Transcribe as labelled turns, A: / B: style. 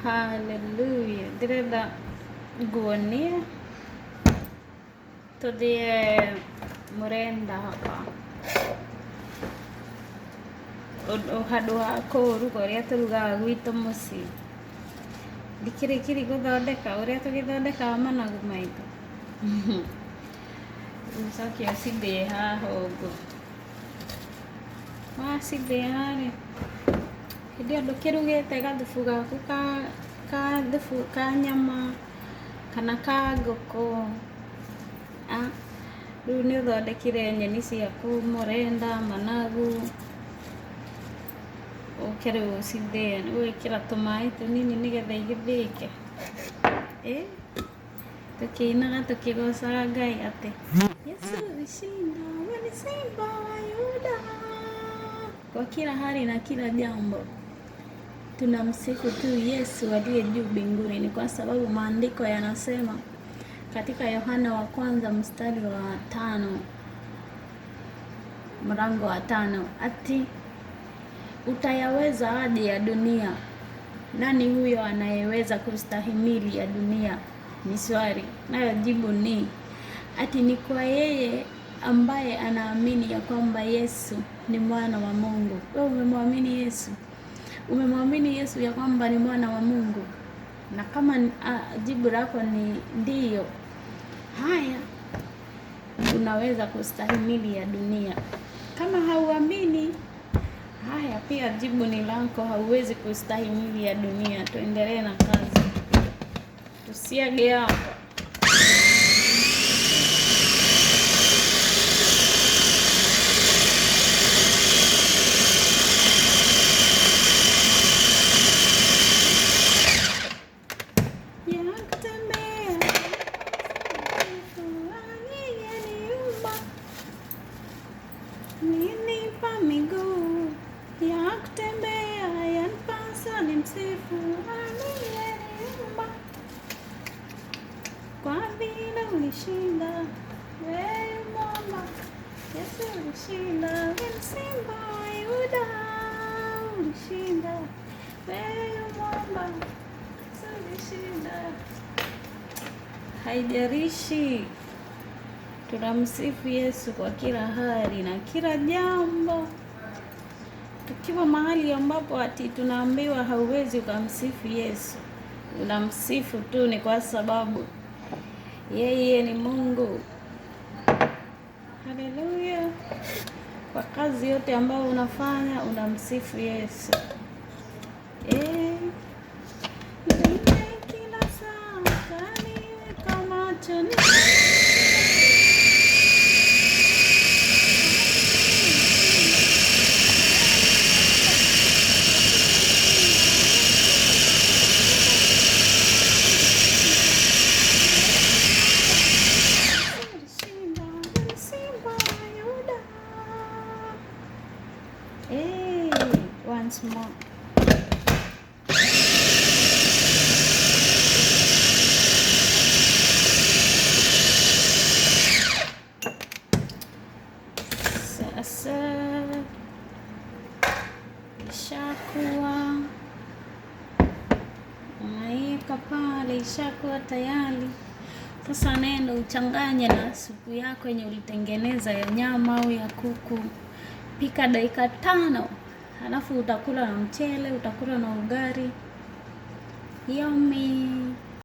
A: Haleluya. Direda guonia tuthie murenda hapa handu ha kuruga uria turugaga gwitu mucii ndikirikiri guthondeka uria tugithondekaga managu maitu ucoke ucithie haha uguo. Wacithia ri hindi io ndukirugite gathubu gaku ka nyama kana ka nguku, riu ni uthondekire nyeni ciaku murenda managu ukire ucithie wikira tumai tunini nigetha igithike tukiinaga tukigocaga Ngai ati Yesu alishinda, wewe ni simba wa Yuda. Kwa kila hali na kila jambo tunamsifu tu Yesu aliye juu mbinguni. Ni kwa sababu maandiko yanasema katika Yohana wa kwanza mstari wa 5 mlango wa 5 ati utayaweza aje ya dunia? Nani huyo anayeweza kustahimili ya dunia? Ni swali, nayo jibu ni ati ni kwa yeye ambaye anaamini ya kwamba Yesu ni mwana wa Mungu. Wewe umemwamini Yesu? Umemwamini Yesu ya kwamba ni mwana wa Mungu? Na kama jibu lako ni ndio, haya, unaweza kustahimili ya dunia. Kama hauamini, haya pia jibu ni lako, hauwezi kustahimili ya dunia. Tuendelee na kazi, tusiage hapa. Ninipa miguu ya kutembea, yanipasa nimsifu aliyeniumba. Kwa vile ulishinda, wewe mwamba, Yesu ulishinda, wewe simba wa Yuda. Ulishinda, wewe mwamba, Yesu ulishinda. Haijalishi, tunamsifu Yesu kwa kila hali na kila jambo. Tukiwa mahali ambapo ati tunaambiwa hauwezi ukamsifu Yesu, unamsifu tu ni kwa sababu yeye ni Mungu. Haleluya. Kwa kazi yote ambayo unafanya unamsifu Yesu. Kila saa kaniweka macho ni once more. Sasa ishakuwa unaweka pale, ishakuwa tayari. Sasa nenda uchanganye na supu yako yenye ulitengeneza ya nyama au ya kuku. Pika dakika 5. Halafu utakula na mchele, utakula na ugali. Yummy.